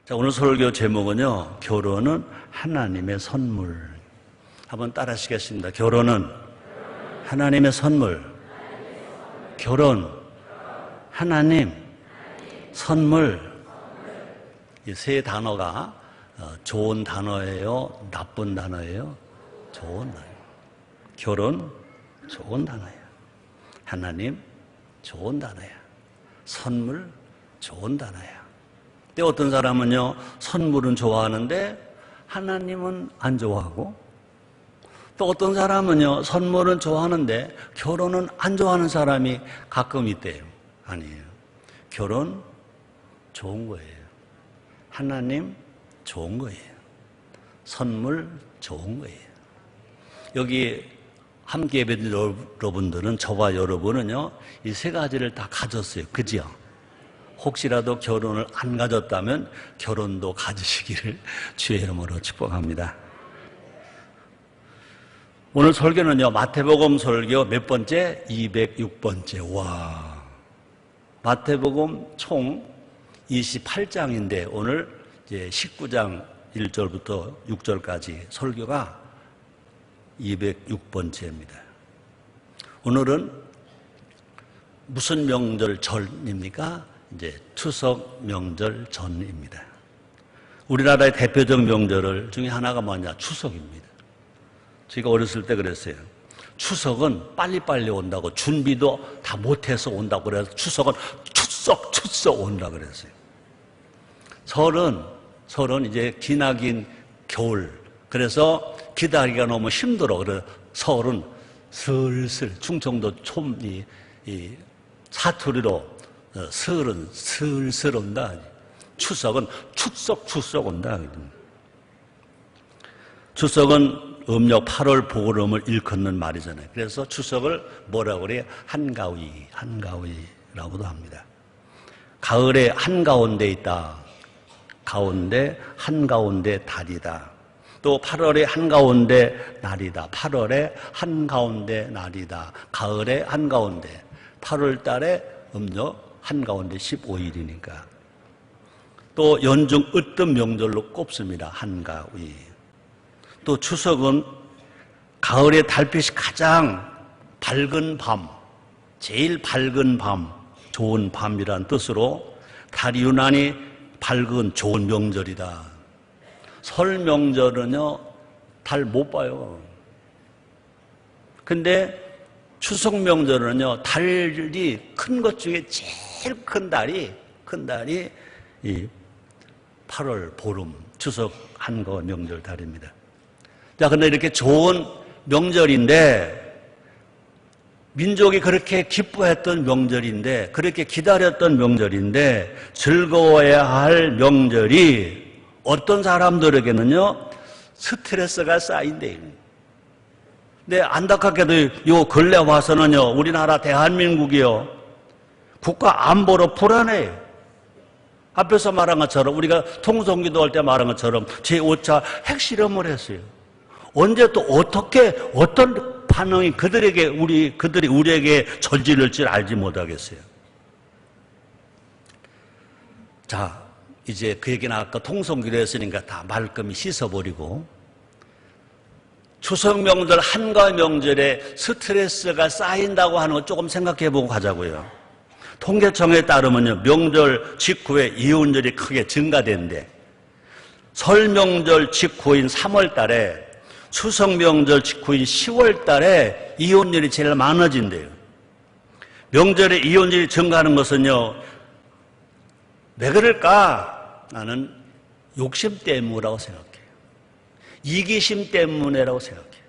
자, 오늘 설교 제목은요, 결혼은 하나님의 선물. 한번 따라 하시겠습니다. 결혼은 하나님의 선물. 결혼, 하나님, 선물. 이 세 단어가 좋은 단어예요? 나쁜 단어예요? 좋은 단어예요. 결혼, 좋은 단어야. 하나님, 좋은 단어야. 선물, 좋은 단어야. 근데 어떤 사람은요, 선물은 좋아하는데 하나님은 안 좋아하고, 또 어떤 사람은요, 선물은 좋아하는데 결혼은 안 좋아하는 사람이 가끔 있대요. 아니에요. 결혼 좋은 거예요. 하나님 좋은 거예요. 선물 좋은 거예요. 여기 함께 예배드린 여러분들은, 저와 여러분은요, 이 세 가지를 다 가졌어요. 그죠? 혹시라도 결혼을 안 가졌다면 결혼도 가지시기를 주의 이름으로 축복합니다. 오늘 설교는요, 마태복음 설교 몇 번째? 206번째. 와, 마태복음 총 28장인데 오늘 이제 19장 1절부터 6절까지 설교가 206번째입니다. 오늘은 무슨 명절 전입니까? 이제 추석 명절 전입니다. 우리나라의 대표적 명절 중에 하나가 뭐냐? 추석입니다. 제가 어렸을 때 그랬어요. 추석은 빨리빨리 온다고, 준비도 다 못해서 온다고 그래서 추석은 추석 온다고 그랬어요. 설은 이제 기나긴 겨울. 그래서 기다리기가 너무 힘들어. 그래서 설은 슬슬, 충청도 촌이 사투리로 설은 슬슬 온다. 추석은 축석 온다. 추석은 음력 8월 보름을 일컫는 말이잖아요. 그래서 추석을 뭐라고 그래요? 한가위라고도 합니다. 가을에 한가운데 있다. 가운데, 한가운데 달이다. 또 8월에 한가운데 날이다. 8월에 한가운데 날이다. 가을에 한가운데. 8월 달에 음력 한가운데 15일이니까. 또 연중 으뜸 명절로 꼽습니다. 한가위. 또 추석은 가을의 달빛이 가장 밝은 밤, 제일 밝은 밤, 좋은 밤이란 뜻으로 달이 유난히 밝은 좋은 명절이다. 설 명절은요, 달 못 봐요. 근데 추석 명절은요, 달이 큰 것 중에 제일 큰 달이 이 8월 보름, 추석 한거 명절 달입니다. 자, 근데 이렇게 좋은 명절인데, 민족이 그렇게 기뻐했던 명절인데, 그렇게 기다렸던 명절인데, 즐거워야 할 명절이 어떤 사람들에게는요, 스트레스가 쌓인대요. 근데 안타깝게도 요 근래 와서는요, 우리나라 대한민국이요, 국가 안보로 불안해요. 앞에서 말한 것처럼, 우리가 통성기도 할 때 말한 것처럼 제5차 핵실험을 했어요. 언제 또 어떤 반응이 그들이 우리에게 저지를지 알지 못하겠어요. 자, 이제 그 얘기는 아까 통성기로 했으니까 다 말끔히 씻어버리고, 추석 명절, 한가 명절에 스트레스가 쌓인다고 하는 거 조금 생각해보고 가자고요. 통계청에 따르면요, 명절 직후에 이혼율이 크게 증가된대. 설 명절 직후인 3월 달에, 추석 명절 직후인 10월 달에 이혼율이 제일 많아진대요. 명절에 이혼율이 증가하는 것은요, 왜 그럴까? 나는 욕심 때문이라고 생각해요. 이기심 때문이라고 생각해요.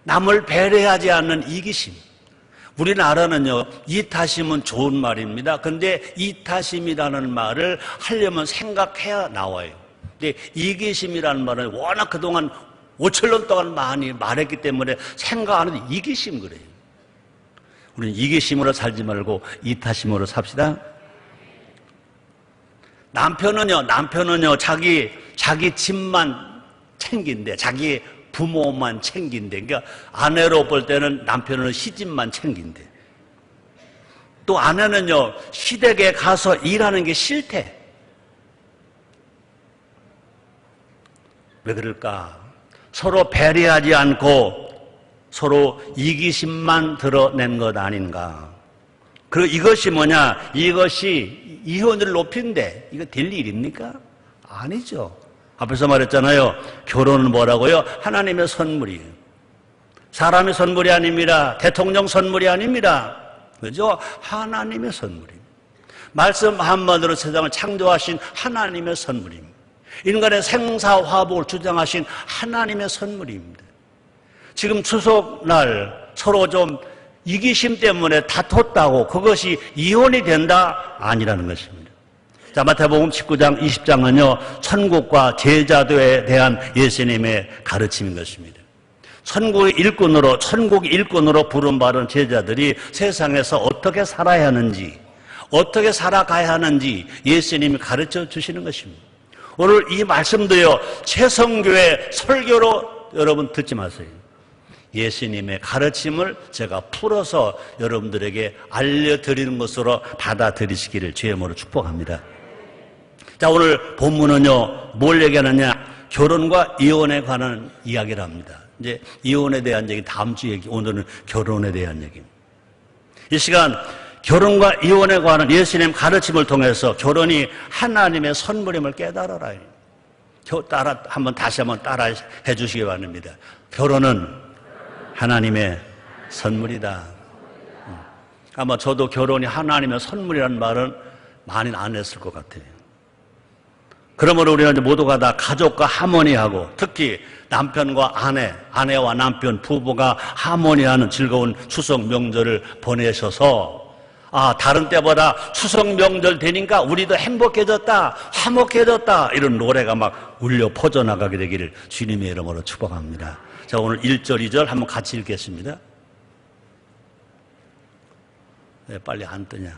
남을 배려하지 않는 이기심. 우리나라는요, 이타심은 좋은 말입니다. 근데 이타심이라는 말을 하려면 생각해야 나와요. 근데 이기심이라는 말은 워낙 그동안 5천년 동안 많이 말했기 때문에 생각 안 해도 이기심 그래요. 우리는 이기심으로 살지 말고 이타심으로 삽시다. 남편은요, 자기 집만 챙긴대. 자기 부모만 챙긴대. 그러니까 아내로 볼 때는 남편은 시집만 챙긴대. 또 아내는요, 시댁에 가서 일하는 게 싫대. 왜 그럴까? 서로 배려하지 않고 서로 이기심만 드러낸 것 아닌가? 그리고 이것이 뭐냐? 이것이 이혼을 높인데 이거 될 일입니까? 아니죠. 앞에서 말했잖아요. 결혼은 뭐라고요? 하나님의 선물이에요. 사람의 선물이 아닙니다. 대통령 선물이 아닙니다. 그죠? 하나님의 선물입니다. 말씀 한마디로 세상을 창조하신 하나님의 선물입니다. 인간의 생사화복을 주장하신 하나님의 선물입니다. 지금 추석날 서로 좀 이기심 때문에 다퉜다고 그것이 이혼이 된다? 아니라는 것입니다. 자, 마태복음 19장 20장은요 천국과 제자도에 대한 예수님의 가르침인 것입니다. 천국 일꾼으로 부름받은 제자들이 세상에서 어떻게 살아야 하는지, 어떻게 살아가야 하는지 예수님이 가르쳐 주시는 것입니다. 오늘 이 말씀도요 최성교의 설교로 여러분 듣지 마세요. 예수님의 가르침을 제가 풀어서 여러분들에게 알려드리는 것으로 받아들이시기를 주의 이름으로 축복합니다. 자, 오늘 본문은요 뭘 얘기하느냐? 결혼과 이혼에 관한 이야기를 합니다. 이제 이혼에 대한 얘기 다음 주 얘기, 오늘은 결혼에 대한 얘기입니다. 이 시간 결혼과 이혼에 관한 예수님 가르침을 통해서 결혼이 하나님의 선물임을 깨달아라. 다시 한번 따라 해주시기 바랍니다. 결혼은 하나님의 선물이다. 아마 저도 결혼이 하나님의 선물이라는 말은 많이 안 했을 것 같아요. 그러므로 우리는 모두가 다 가족과 하모니하고 특히 남편과 아내와 남편, 부부가 하모니하는 즐거운 추석 명절을 보내셔서 다른 때보다 추석 명절 되니까 우리도 행복해졌다, 화목해졌다 이런 노래가 막 울려 퍼져나가게 되기를 주님의 이름으로 축복합니다. 자, 오늘 1절, 2절 한번 같이 읽겠습니다. 네, 빨리 안 뜨냐.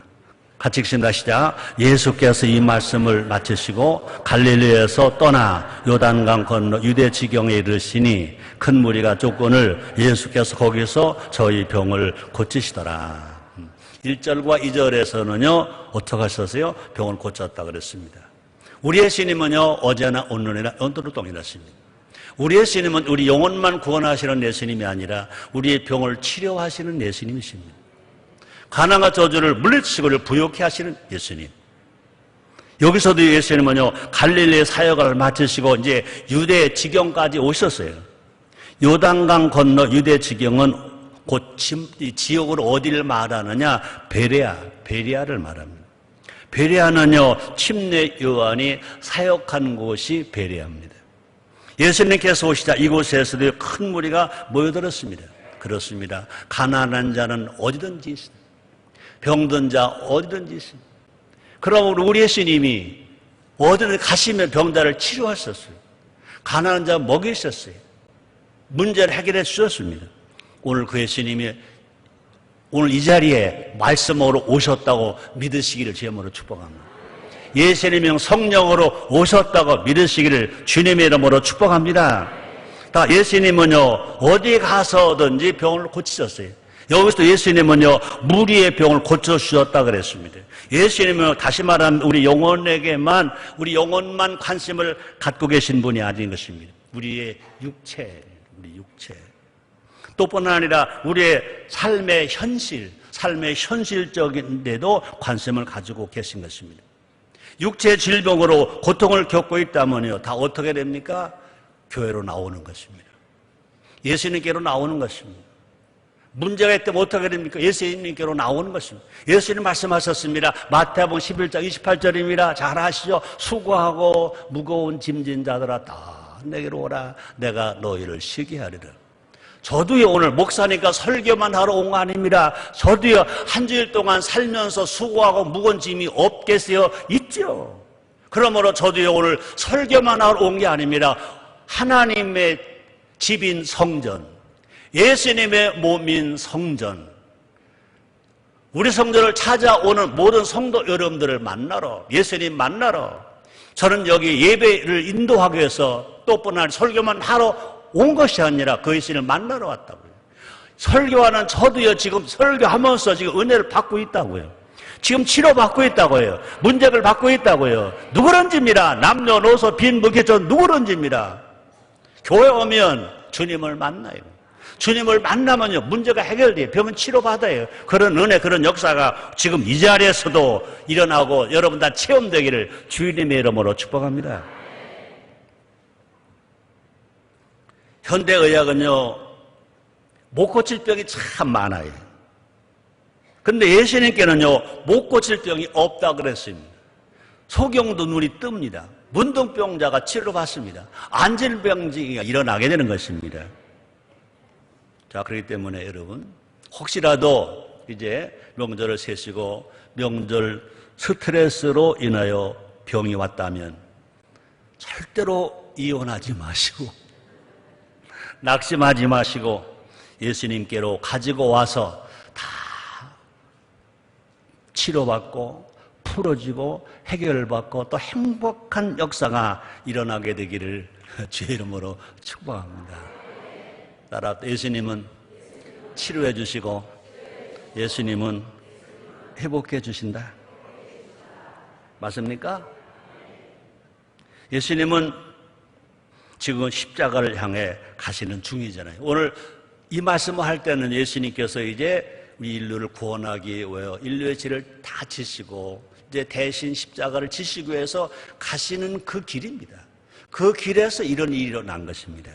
같이 읽습니다. 시작. 예수께서 이 말씀을 마치시고 갈릴리에서 떠나 요단강 건너 유대 지경에 이르시니 큰 무리가 쫓거늘 예수께서 거기서 저희 병을 고치시더라. 1절과 2절에서는요 어떻게 하셨어요? 병을 고쳤다 그랬습니다. 우리의 주님은요 어제나 오늘이나 영원토록 동일하십니다. 우리의 주님은 우리 영혼만 구원하시는 예수님이 아니라 우리의 병을 치료하시는 예수님이십니다. 가난과 저주를 물리치고 부욕해 하시는 예수님. 여기서도 예수님은요 갈릴리 사역을 마치시고 이제 유대 지경까지 오셨어요. 요단강 건너 유대 지경은 곧 지역으로 어디를 말하느냐? 베레아를 말합니다. 베레아는요 침례 요한이 사역한 곳이 베레아입니다. 예수님께서 오시자 이곳에서도 큰 무리가 모여들었습니다. 그렇습니다. 가난한 자는 어디든지 있습니다. 병든 자 어디든지 있습니다. 그러므로 우리 예수님이 어디든 가시면 병자를 치료하셨어요. 가난한 자 먹이셨어요. 문제를 해결해 주셨습니다. 오늘 그 예수님이 오늘 이 자리에 말씀으로 오셨다고 믿으시기를 주님으로 축복합니다. 예수님이 성령으로 오셨다고 믿으시기를 주님의 이름으로 축복합니다. 다 예수님은요 어디 가서든지 병을 고치셨어요. 여기서 예수님은요 무리의 병을 고쳐주셨다 그랬습니다. 예수님은 다시 말하면 우리 영혼만 관심을 갖고 계신 분이 아닌 것입니다. 우리 육체. 또뿐 아니라 우리의 삶의 현실적인데도 관심을 가지고 계신 것입니다. 육체 질병으로 고통을 겪고 있다면요 다 어떻게 됩니까? 교회로 나오는 것입니다. 예수님께로 나오는 것입니다. 문제가 있다면 어떻게 됩니까? 예수님께로 나오는 것입니다. 예수님 말씀하셨습니다. 마태복음 11장 28절입니다. 잘 아시죠? 수고하고 무거운 짐진 자들아 다 내게로 오라. 내가 너희를 쉬게 하리라. 저도요 오늘 목사니까 설교만 하러 온 거 아닙니다. 저도요 한 주일 동안 살면서 수고하고 무거운 짐이 없겠어요? 있죠. 그러므로 저도요 오늘 설교만 하러 온 게 아닙니다. 하나님의 집인 성전, 예수님의 몸인 성전, 우리 성전을 찾아오는 모든 성도 여러분들을 만나러, 예수님 만나러 저는 여기 예배를 인도하기 위해서 또뿐 아니라 설교만 하러 온 것이 아니라 그 예수님을 만나러 왔다고요. 설교하는 저도요 지금 설교하면서 지금 은혜를 받고 있다고요. 지금 치료받고 있다고요. 문제를 받고 있다고요. 누구런지입니다. 남녀노소 빈부귀천 누구런지입니다. 교회 오면 주님을 만나요. 주님을 만나면요, 문제가 해결돼요. 병은 치료받아요. 그런 은혜, 그런 역사가 지금 이 자리에서도 일어나고 여러분 다 체험되기를 주님의 이름으로 축복합니다. 현대의학은요, 못 고칠 병이 참 많아요. 근데 예수님께는요, 못 고칠 병이 없다 그랬습니다. 소경도 눈이 뜹니다. 문둥병자가 치료받습니다. 안질병증이 일어나게 되는 것입니다. 자, 그렇기 때문에 여러분, 혹시라도 이제 명절을 세시고 명절 스트레스로 인하여 병이 왔다면 절대로 이혼하지 마시고 낙심하지 마시고 예수님께로 가지고 와서 다 치료받고 풀어지고 해결받고 또 행복한 역사가 일어나게 되기를 주의 이름으로 축복합니다. 따라 예수님은 치료해 주시고 예수님은 회복해 주신다. 맞습니까? 예수님은 지금 십자가를 향해 가시는 중이잖아요. 오늘 이 말씀을 할 때는 예수님께서 이제 우리 인류를 구원하기 위하여 인류의 죄를 다 지시고 이제 대신 십자가를 지시기 위해서 가시는 그 길입니다. 그 길에서 이런 일이 일어난 것입니다.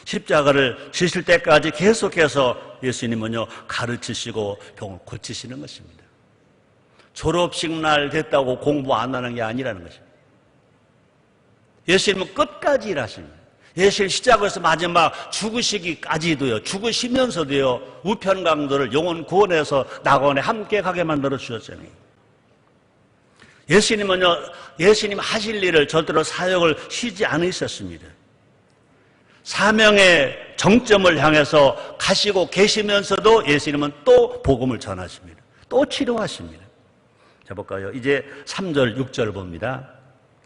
십자가를 지실 때까지 계속해서 예수님은요, 가르치시고 병을 고치시는 것입니다. 졸업식 날 됐다고 공부 안 하는 게 아니라는 것입니다. 예수님은 끝까지 일하십니다. 예수님 시작해서 마지막 죽으시기까지도요, 죽으시면서도요, 우편강도를 영혼 구원해서 낙원에 함께 가게 만들어 주셨잖아요. 예수님은요, 예수님 하실 일을 절대로 사역을 쉬지 않으셨습니다. 사명의 정점을 향해서 가시고 계시면서도 예수님은 또 복음을 전하십니다. 또 치료하십니다. 자, 볼까요? 이제 3절, 6절 봅니다.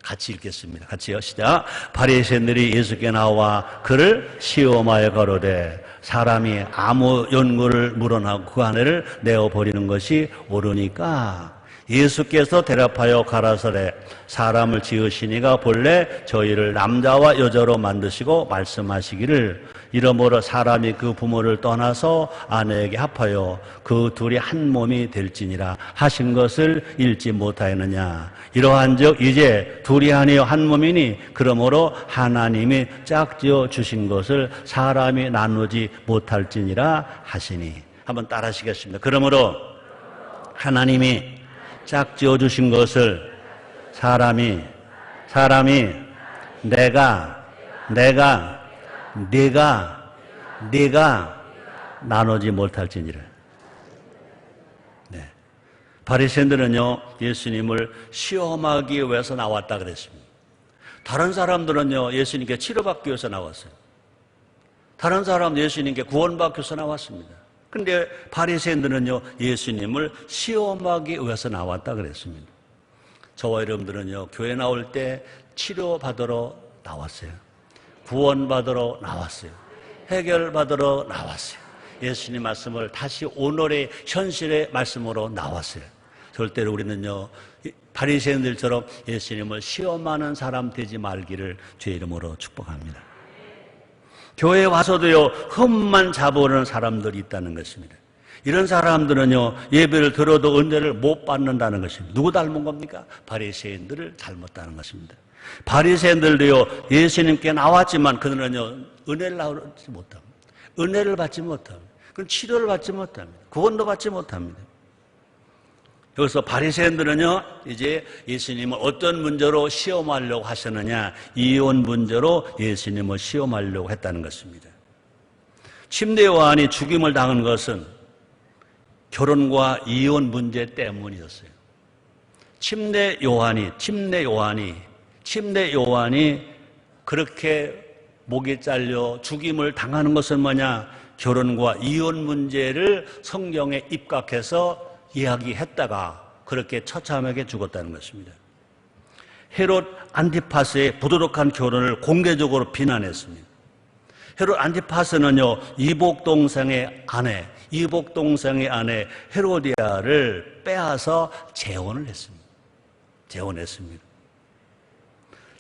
같이 읽겠습니다. 같이요. 시작. 바리새인들이 예수께 나와 그를 시험하여 가로되 사람이 아무 연고를 물어나고 그 아내를 내어버리는 것이 옳으니까 예수께서 대답하여 가라사대 사람을 지으시니가 본래 저희를 남자와 여자로 만드시고 말씀하시기를 이러므로 사람이 그 부모를 떠나서 아내에게 합하여 그 둘이 한 몸이 될지니라 하신 것을 읽지 못하였느냐. 이러한즉 이제 둘이 아니여 한 몸이니 그러므로 하나님이 짝지어 주신 것을 사람이 나누지 못할지니라 하시니. 한번 따라 하시겠습니다. 그러므로 하나님이 짝지어 주신 것을 사람이 네가 나누지 못할지니라. 네. 바리새인들은요, 예수님을 시험하기 위해서 나왔다 그랬습니다. 다른 사람들은요, 예수님께 치료받기 위해서 나왔어요. 다른 사람은 예수님께 구원받기 위해서 나왔습니다. 근데 바리새인들은요, 예수님을 시험하기 위해서 나왔다 그랬습니다. 저와 여러분들은요, 교회 나올 때 치료받으러 나왔어요. 구원받으러 나왔어요. 해결받으러 나왔어요. 예수님 말씀을 다시 오늘의 현실의 말씀으로 나왔어요. 절대로 우리는요, 바리새인들처럼 예수님을 시험하는 사람 되지 말기를 주의 이름으로 축복합니다. 교회에 와서도요, 흠만 잡아오는 사람들이 있다는 것입니다. 이런 사람들은요, 예배를 들어도 은혜를 못 받는다는 것입니다. 누구 닮은 겁니까? 바리새인들을 닮았다는 것입니다. 바리새인들도요, 예수님께 나왔지만 그들은요, 은혜를 받지 못합니다. 은혜를 받지 못합니다. 그건 치료를 받지 못합니다. 구원도 받지 못합니다. 여기서 바리새인들은요, 이제 예수님을 어떤 문제로 시험하려고 하셨느냐, 이혼 문제로 예수님을 시험하려고 했다는 것입니다. 침례 요한이 죽임을 당한 것은 결혼과 이혼 문제 때문이었어요. 침례 요한이 그렇게 목이 잘려 죽임을 당하는 것은 뭐냐? 결혼과 이혼 문제를 성경에 입각해서 이야기했다가 그렇게 처참하게 죽었다는 것입니다. 헤롯 안티파스의 부도덕한 결혼을 공개적으로 비난했습니다. 헤롯 안티파스는요, 이복 동생의 아내 헤로디아를 빼앗아 재혼했습니다.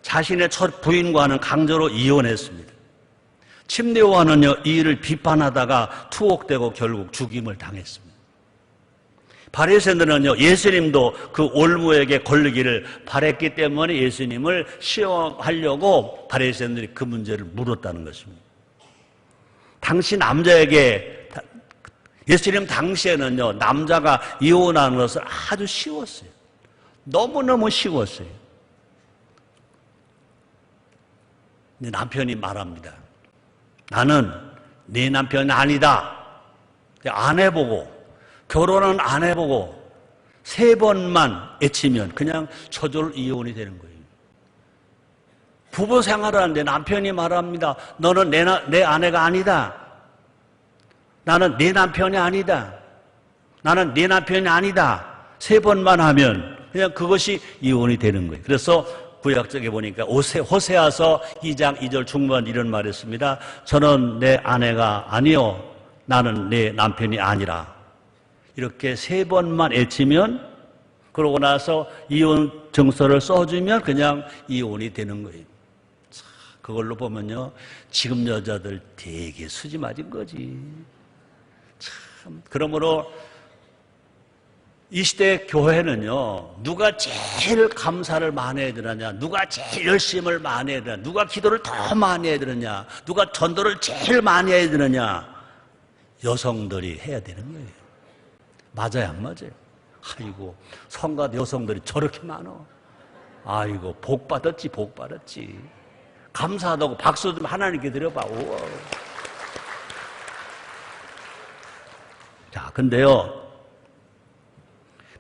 자신의 첫 부인과는 강제로 이혼했습니다. 침례요한은요, 이 일을 비판하다가 투옥되고 결국 죽임을 당했습니다. 바리새인들은요, 예수님도 그 올무에게 걸리기를 바랬기 때문에 예수님을 시험하려고 바리새인들이 그 문제를 물었다는 것입니다. 당시 남자에게, 예수님 당시에는요, 남자가 이혼하는 것을 아주 쉬웠어요. 너무너무 쉬웠어요. 근데 남편이 말합니다. 나는 네 남편이 아니다. 안 해보고, 결혼은 안 해보고 3번만 애치면 그냥 저절로 이혼이 되는 거예요. 부부 생활을 하는데 남편이 말합니다. 너는 내 아내가 아니다. 나는 네 남편이 아니다. 나는 네 남편이 아니다. 3번만 하면 그냥 그것이 이혼이 되는 거예요. 그래서 구약적에 보니까 호세아서 2장 2절 중반 이런 말을 했습니다. 저는 내 아내가 아니요 나는 내 남편이 아니라. 이렇게 3번만 애치면, 그러고 나서 이혼 증서를 써주면 그냥 이혼이 되는 거예요. 그걸로 보면요, 지금 여자들 되게 수지 맞은 거지. 참. 그러므로 이 시대 교회는요, 누가 제일 감사를 많이 해야 되느냐, 누가 제일 열심을 많이 해야 되느냐, 누가 기도를 더 많이 해야 되느냐, 누가 전도를 제일 많이 해야 되느냐, 여성들이 해야 되는 거예요. 맞아요, 안 맞아요? 아이고, 성가 여성들이 저렇게 많어. 아이고, 복 받았지, 복 받았지. 감사하다고 박수 좀 하나님께 드려봐. 우와. 자, 근데요,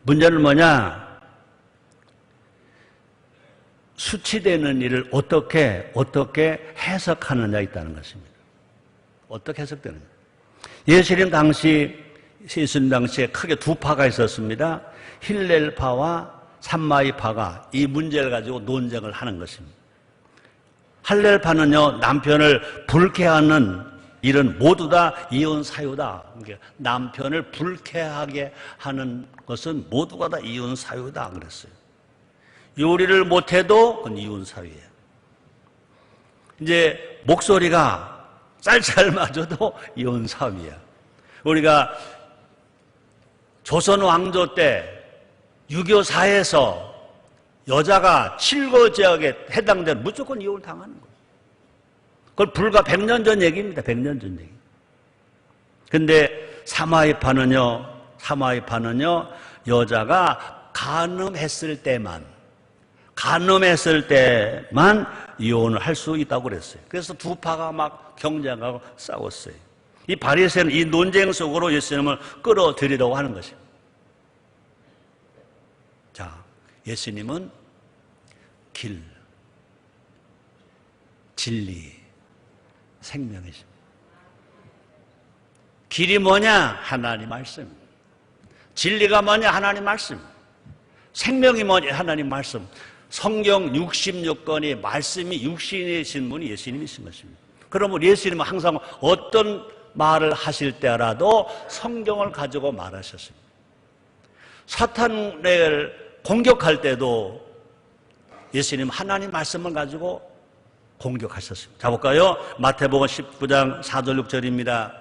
문제는 뭐냐? 수치되는 일을 어떻게 해석하느냐에 있다는 것입니다. 어떻게 해석되느냐? 예수님 당시에 크게 2파가 있었습니다. 힐렐파와 삼마이파가 이 문제를 가지고 논쟁을 하는 것입니다. 할렐파는요, 남편을 불쾌하는 일은 모두 다 이혼 사유다. 남편을 불쾌하게 하는 것은 모두가 다 이혼 사유다 그랬어요. 요리를 못해도 그건 이혼 사유예요. 이제 목소리가 쌀쌀 맞아도 이혼 사유야. 우리가 조선 왕조 때 유교 사회에서 여자가 칠거 지역에 해당되는 무조건 이혼을 당하는 거예요. 그걸 불과 100년 전 얘기입니다. 100년 전 얘기. 근데 사마이파는요, 여자가 간음했을 때만 이혼을 할 수 있다고 그랬어요. 그래서 2파가 막 경쟁하고 싸웠어요. 이 바리새인은 이 논쟁 속으로 예수님을 끌어들이려고 하는 것입니다. 자, 예수님은 길, 진리, 생명이십니다. 길이 뭐냐? 하나님 말씀. 진리가 뭐냐? 하나님 말씀. 생명이 뭐냐? 하나님 말씀. 성경 66권의 말씀이 육신이신 분이 예수님이신 것입니다. 그러면 예수님은 항상 어떤 말을 하실 때라도 성경을 가지고 말하셨습니다. 사탄을 공격할 때도 예수님 하나님 말씀을 가지고 공격하셨습니다. 자, 볼까요? 마태복음 19장 4절 6절입니다.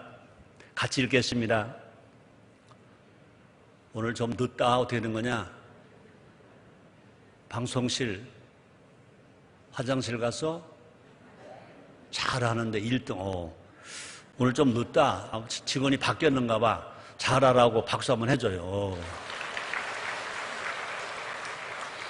같이 읽겠습니다. 오늘 좀 늦다. 어떻게 된 거냐? 방송실, 화장실 가서 잘하는데 1등. 오늘 좀 늦다. 직원이 바뀌었는가 봐. 잘하라고 박수 한번 해줘요.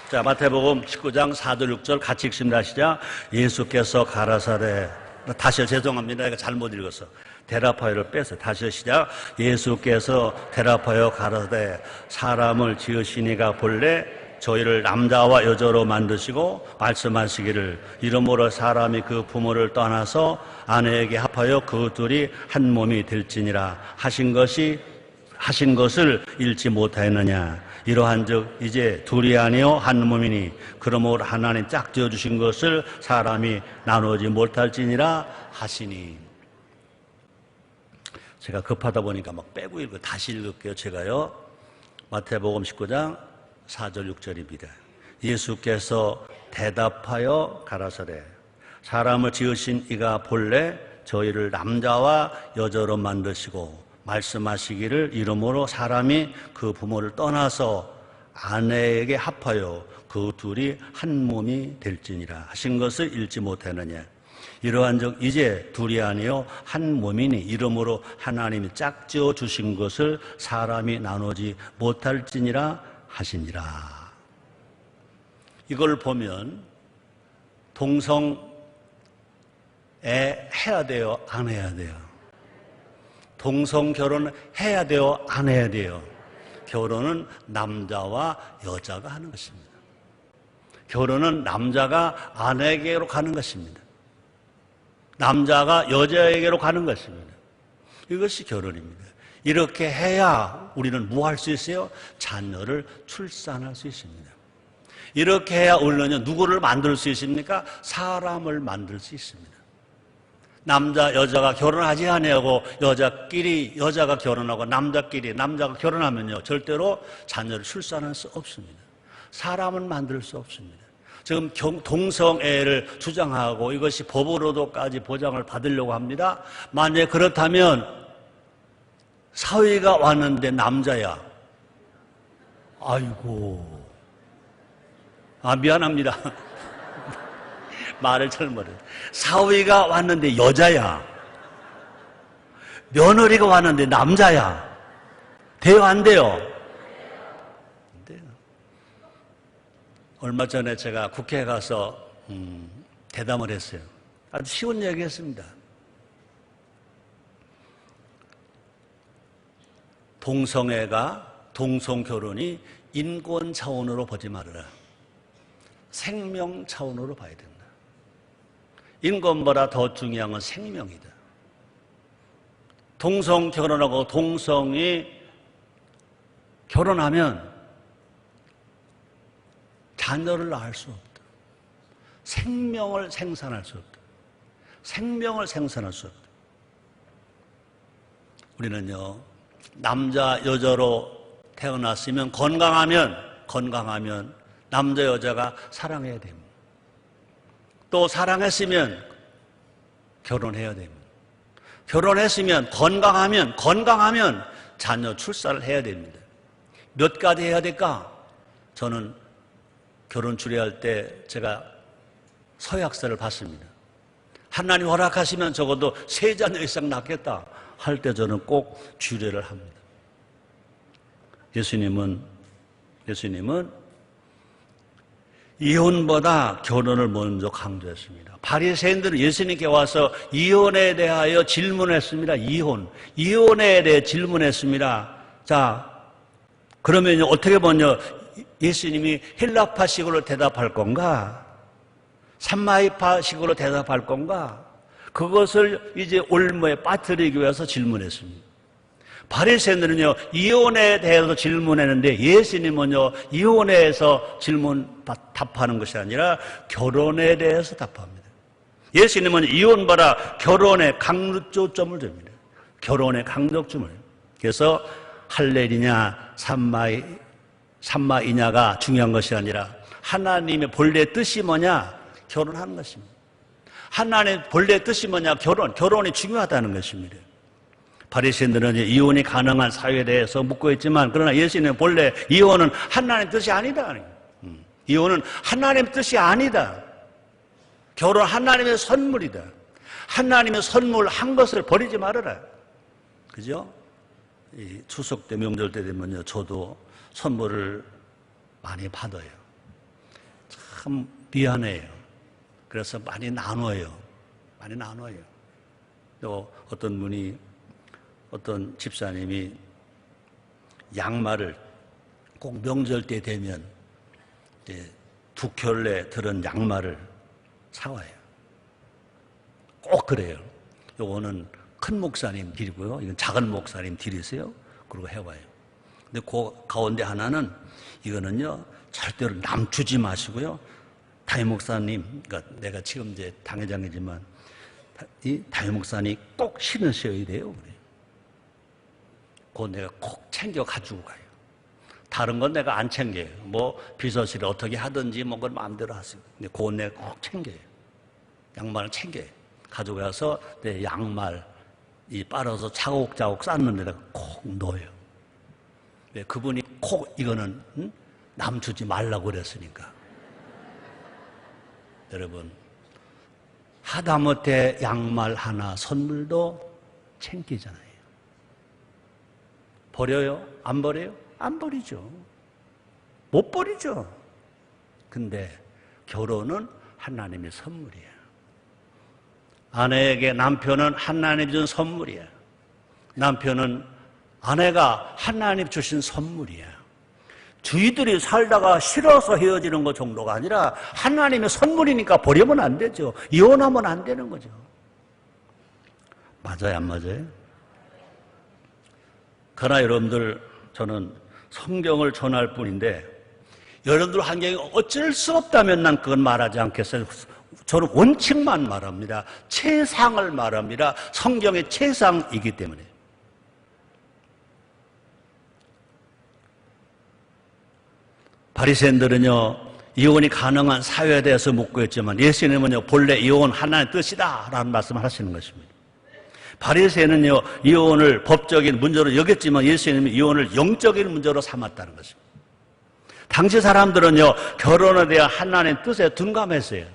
자, 마태복음 19장 4절 6절 같이 읽습니다. 시작. 예수께서 가라사대, 다시요, 죄송합니다. 내가 잘못 읽었어. 대라파요를 빼서 다시요, 시작. 예수께서 대라파요 가라사대, 사람을 지으시니가 본래 저희를 남자와 여자로 만드시고 말씀하시기를 이러므로 사람이 그 부모를 떠나서 아내에게 합하여 그 둘이 한 몸이 될지니라 하신 것을 잃지 못하였느냐. 이러한즉 이제 둘이 아니요 한 몸이니 그러므로 하나님 짝지어 주신 것을 사람이 나누지 못할지니라 하시니. 제가 급하다 보니까 막 빼고 읽고 다시 읽을게요. 제가요. 마태복음 19장 4절 6절입니다. 예수께서 대답하여 가라사대, 사람을 지으신 이가 본래 저희를 남자와 여자로 만드시고 말씀하시기를 이러므로 사람이 그 부모를 떠나서 아내에게 합하여 그 둘이 한 몸이 될지니라 하신 것을 읽지 못하느냐. 이러한 즉 이제 둘이 아니요 한 몸이니 이러므로 하나님이 짝지어 주신 것을 사람이 나누지 못할지니라 하시니라. 이걸 보면 동성애 해야 돼요, 안 해야 돼요? 동성 결혼 해야 돼요, 안 해야 돼요? 결혼은 남자와 여자가 하는 것입니다. 결혼은 남자가 아내에게로 가는 것입니다. 남자가 여자에게로 가는 것입니다. 이것이 결혼입니다. 이렇게 해야 우리는 뭐 할 수 있어요? 자녀를 출산할 수 있습니다. 이렇게 해야 우리는 누구를 만들 수 있습니까? 사람을 만들 수 있습니다. 남자, 여자가 결혼하지 아니하고 여자가 결혼하고 남자가 결혼하면요 절대로 자녀를 출산할 수 없습니다. 사람을 만들 수 없습니다. 지금 동성애를 주장하고 이것이 법으로도까지 보장을 받으려고 합니다. 만약에 그렇다면 사위가 왔는데 남자야. 아이고. 미안합니다. 말을 잘못해. 사위가 왔는데 여자야. 며느리가 왔는데 남자야. 돼요, 안 돼요? 안 돼요. 얼마 전에 제가 국회에 가서 대담을 했어요. 아주 쉬운 얘기했습니다. 동성결혼이 인권 차원으로 보지 말아라. 생명 차원으로 봐야 된다. 인권보다 더 중요한 건 생명이다. 동성 결혼하고 동성이 결혼하면 자녀를 낳을 수 없다. 생명을 생산할 수 없다. 생명을 생산할 수 없다. 우리는요, 남자, 여자로 태어났으면 건강하면 남자, 여자가 사랑해야 됩니다. 또 사랑했으면 결혼해야 됩니다. 결혼했으면 건강하면 자녀 출산을 해야 됩니다. 몇 가지 해야 될까? 저는 결혼 주례할 때 제가 서약서를 받습니다. 하나님 허락하시면 적어도 3자녀 이상 낳겠다 할 때 저는 꼭 주례를 합니다. 예수님은 이혼보다 결혼을 먼저 강조했습니다. 바리새인들은 예수님께 와서 이혼에 대하여 질문했습니다. 이혼에 대해 질문했습니다. 자, 그러면 어떻게 보면 예수님이 헬라파식으로 대답할 건가? 삼마이파식으로 대답할 건가? 그것을 이제 올무에 빠뜨리기 위해서 질문했습니다. 바리새인들은요 이혼에 대해서 질문했는데 예수님은요 이혼에 대해서 답하는 것이 아니라 결혼에 대해서 답합니다. 예수님은 이혼보다 결혼에 강조점을 줍니다. 결혼에 강조점을. 그래서 할례이냐 삼마이냐가 중요한 것이 아니라 하나님의 본래 뜻이 뭐냐? 결혼하는 것입니다. 하나님의 본래 뜻이 뭐냐? 결혼이 중요하다는 것입니다. 바리새인들은 이혼이 가능한 사회에 대해서 묻고 있지만 그러나 예수님은 본래 이혼은 하나님의 뜻이 아니다. 이혼은 하나님의 뜻이 아니다. 결혼 하나님의 선물이다. 하나님의 선물 한 것을 버리지 말아라. 그죠? 이 추석 때 명절 때 되면요 저도 선물을 많이 받아요. 참 미안해요. 그래서 많이 나눠요. 또 어떤 집사님이 양말을 꼭 명절 때 되면 이제 2켤레 들은 양말을 사와요. 꼭 그래요. 요거는 큰 목사님 드리고요. 이건 작은 목사님 드리세요. 그리고 해와요. 근데 그 가운데 하나는 이거는요 절대로 남 주지 마시고요. 담임 목사님, 그러니까 내가 지금 이제 당회장이지만 이 담임 목사님 꼭 신으셔야 돼요. 그거 내가 꼭 챙겨 가지고 가요. 다른 건 내가 안 챙겨요. 뭐 비서실에 어떻게 하든지 뭐 그걸 마음대로 하세요. 근데 그건 내가 꼭 챙겨요. 양말을 챙겨요. 가지고 가서 내 양말 빨아서 차곡차곡 쌓는 데다가 콕 넣어요. 왜? 그분이 콕 이거는 남 주지 말라고 그랬으니까. 여러분, 하다못해 양말 하나 선물도 챙기잖아요. 버려요? 안 버려요? 안 버리죠. 못 버리죠. 근데 결혼은 하나님의 선물이에요. 아내에게 남편은 하나님이 준 선물이에요. 남편은 아내가 하나님 주신 선물이에요. 저희들이 살다가 싫어서 헤어지는 것 정도가 아니라 하나님의 선물이니까 버리면 안 되죠. 이혼하면 안 되는 거죠. 맞아요, 안 맞아요? 그러나 여러분들, 저는 성경을 전할 뿐인데 여러분들 환경이 어쩔 수 없다면 난 그건 말하지 않겠어요. 저는 원칙만 말합니다. 최상을 말합니다. 성경의 최상이기 때문에. 바리새인들은요, 이혼이 가능한 사회에 대해서 묻고 있지만 예수님은요, 본래 이혼 하나님의 뜻이다 라는 말씀을 하시는 것입니다. 바리새인은요, 이혼을 법적인 문제로 여겼지만 예수님은 이혼을 영적인 문제로 삼았다는 것입니다. 당시 사람들은요, 결혼에 대한 하나님의 뜻에 둔감했어요.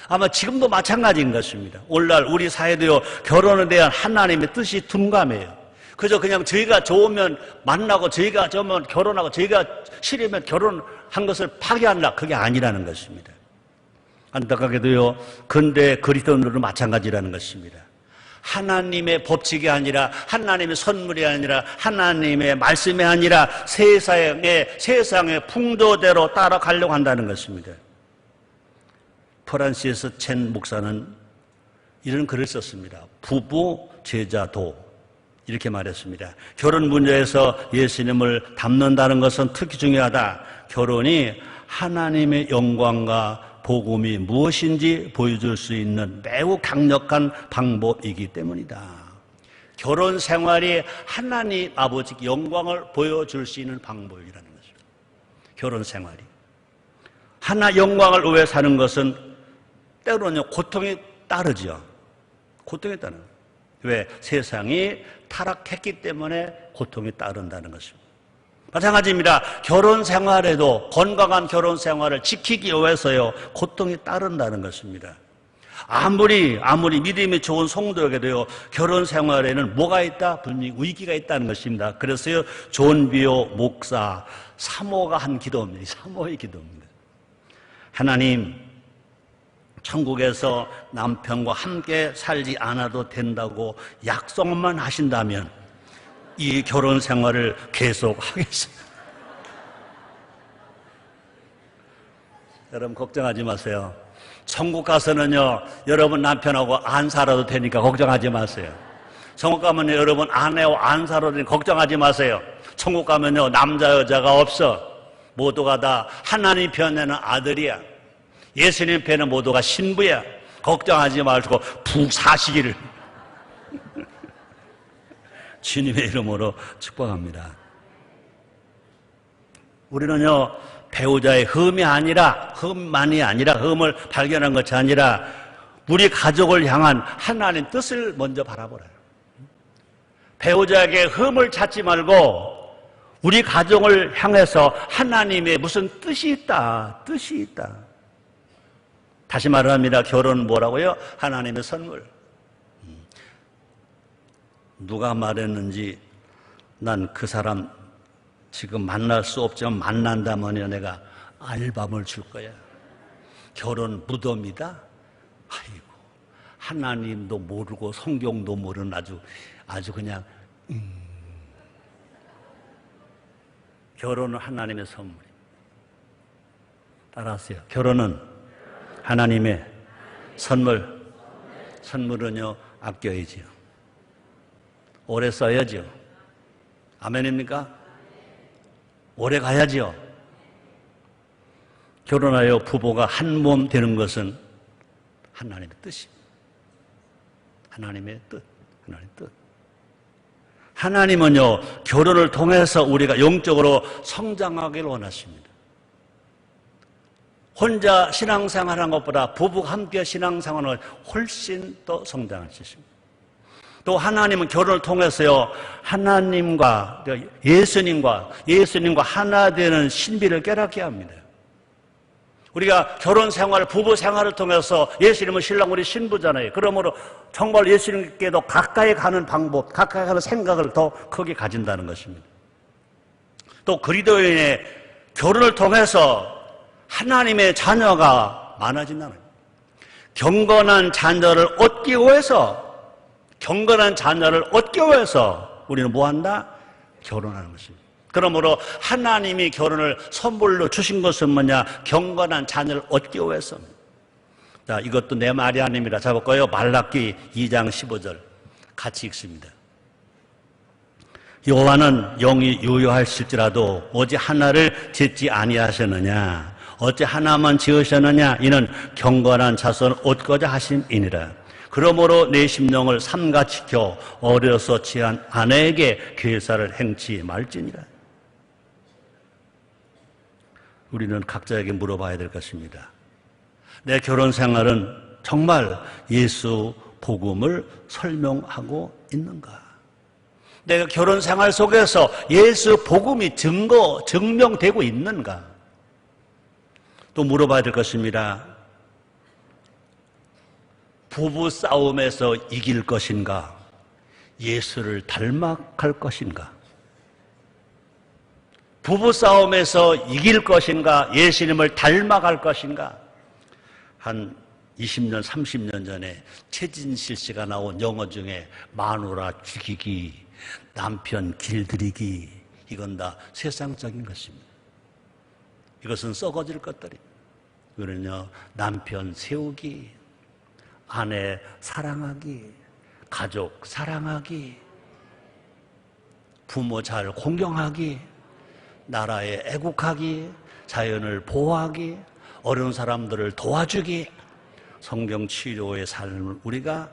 아마 지금도 마찬가지인 것입니다. 오늘날 우리 사회도요, 결혼에 대한 하나님의 뜻이 둔감해요. 그저 그냥 저희가 좋으면 만나고 저희가 좋으면 결혼하고 저희가 싫으면 결혼한 것을 파기한다. 그게 아니라는 것입니다. 안타깝게도요, 근대 그리스도인들도 마찬가지라는 것입니다. 하나님의 법칙이 아니라 하나님의 선물이 아니라 하나님의 말씀이 아니라 세상의 풍조대로 따라가려고 한다는 것입니다. 프란시스 첸 목사는 이런 글을 썼습니다. 부부 제자도 이렇게 말했습니다. 결혼 문제에서 예수님을 닮는다는 것은 특히 중요하다. 결혼이 하나님의 영광과 복음이 무엇인지 보여줄 수 있는 매우 강력한 방법이기 때문이다. 결혼 생활이 하나님 아버지께 영광을 보여줄 수 있는 방법이라는 것입니다. 결혼 생활이. 하나 영광을 위해 사는 것은 때로는요, 고통이 따르죠. 고통이 따르는 거예요. 왜? 세상이 타락했기 때문에 고통이 따른다는 것입니다. 마찬가지입니다. 결혼 생활에도 건강한 결혼 생활을 지키기 위해서요, 고통이 따른다는 것입니다. 아무리 믿음이 좋은 성도에게도요, 결혼 생활에는 뭐가 있다? 분명히 위기가 있다는 것입니다. 그래서요, 존 비오 목사 사모가 한 기도입니다. 사모의 기도입니다. 하나님, 천국에서 남편과 함께 살지 않아도 된다고 약속만 하신다면 이 결혼 생활을 계속하겠습니다. 여러분 걱정하지 마세요. 천국 가서는요, 여러분 남편하고 안 살아도 되니까 걱정하지 마세요. 천국 가면요, 여러분 아내와 안 살아도 되니까 걱정하지 마세요. 천국 가면요, 남자 여자가 없어. 모두가 다 하나님 편에는 아들이야. 예수님 편에는 모두가 신부야. 걱정하지 말고 푹 사시기를 주님의 이름으로 축복합니다. 우리는요, 배우자의 흠이 아니라, 흠만이 아니라, 흠을 발견한 것이 아니라 우리 가족을 향한 하나님의 뜻을 먼저 바라보라요. 배우자에게 흠을 찾지 말고 우리 가정을 향해서 하나님의 무슨 뜻이 있다. 다시 말합니다. 결혼은 뭐라고요? 하나님의 선물. 누가 말했는지 난 그 사람 지금 만날 수 없지만 만난다면 내가 알밤을 줄 거야. 결혼 무덤이다? 아이고, 하나님도 모르고 성경도 모르는 아주 그냥 결혼은 하나님의 선물입니다. 따라하세요. 결혼은 하나님의 선물. 선물은요, 아껴야지요. 오래 써야죠. 아멘입니까? 오래 가야죠. 결혼하여 부부가 한 몸 되는 것은 하나님의 뜻입니다. 하나님의 뜻. 하나님의 뜻. 하나님은요, 결혼을 통해서 우리가 영적으로 성장하기를 원하십니다. 혼자 신앙생활한 것보다 부부가 함께 신앙생활은 훨씬 더 성장할 수 있습니다. 또 하나님은 결혼을 통해서요, 하나님과 예수님과 하나 되는 신비를 깨닫게 합니다. 우리가 결혼 생활, 부부 생활을 통해서 예수님은 신랑, 우리 신부잖아요. 그러므로 정말 예수님께도 가까이 가는 방법, 가까이 가는 생각을 더 크게 가진다는 것입니다. 또 그리스도인의 결혼을 통해서 하나님의 자녀가 많아진다는 거예요. 경건한 자녀를 얻기 위해서 우리는 뭐한다? 결혼하는 것입니다. 그러므로 하나님이 결혼을 선물로 주신 것은 뭐냐? 경건한 자녀를 얻기 위해서입니다. 자, 이것도 내 말이 아닙니다. 잡을까요? 말라기 2장 15절 같이 읽습니다. 여호와는 영이 유효하실지라도 오직 하나를 짓지 아니하셨느냐? 어찌 하나만 지으셨느냐? 이는 경건한 자손을 얻고자 하심이니라. 그러므로 내 심령을 삼가지켜 어려서 취한 아내에게 괴사를 행치 말지니라. 우리는 각자에게 물어봐야 될 것입니다. 내 결혼 생활은 정말 예수 복음을 설명하고 있는가? 내가 결혼 생활 속에서 예수 복음이 증명되고 있는가? 또 물어봐야 될 것입니다. 부부 싸움에서 이길 것인가? 예수를 닮아갈 것인가? 부부 싸움에서 이길 것인가? 예수님을 닮아갈 것인가? 한 20년, 30년 전에 최진실 씨가 나온 영어 중에 마누라 죽이기, 남편 길들이기, 이건 다 세상적인 것입니다. 이것은 썩어질 것들입니다. 이거는요, 남편 세우기, 아내 사랑하기, 가족 사랑하기, 부모 잘 공경하기, 나라에 애국하기, 자연을 보호하기, 어려운 사람들을 도와주기, 성경 치료의 삶을 우리가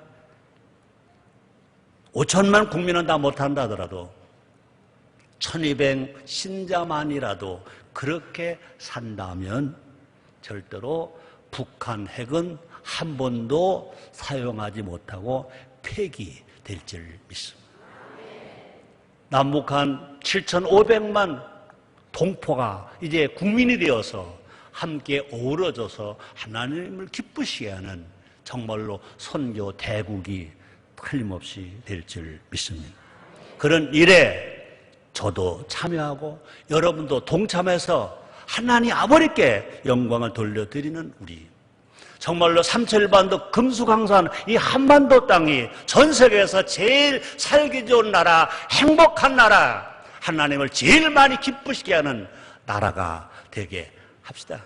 5천만 국민은 다 못한다 하더라도 1200 신자만이라도 그렇게 산다면 절대로 북한 핵은 한 번도 사용하지 못하고 폐기될 줄 믿습니다. 남북한 7,500만 동포가 이제 국민이 되어서 함께 어우러져서 하나님을 기쁘시게 하는 정말로 선교 대국이 틀림없이 될 줄 믿습니다. 그런 일에 저도 참여하고 여러분도 동참해서 하나님 아버지께 영광을 돌려드리는 우리, 정말로 삼천일반도 금수강산 이 한반도 땅이 전 세계에서 제일 살기 좋은 나라, 행복한 나라, 하나님을 제일 많이 기쁘시게 하는 나라가 되게 합시다.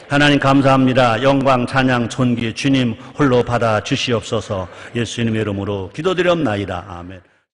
하나님 감사합니다. 영광, 찬양, 존귀 주님 홀로 받아 주시옵소서. 예수님의 이름으로 기도드렸나이다. 아멘.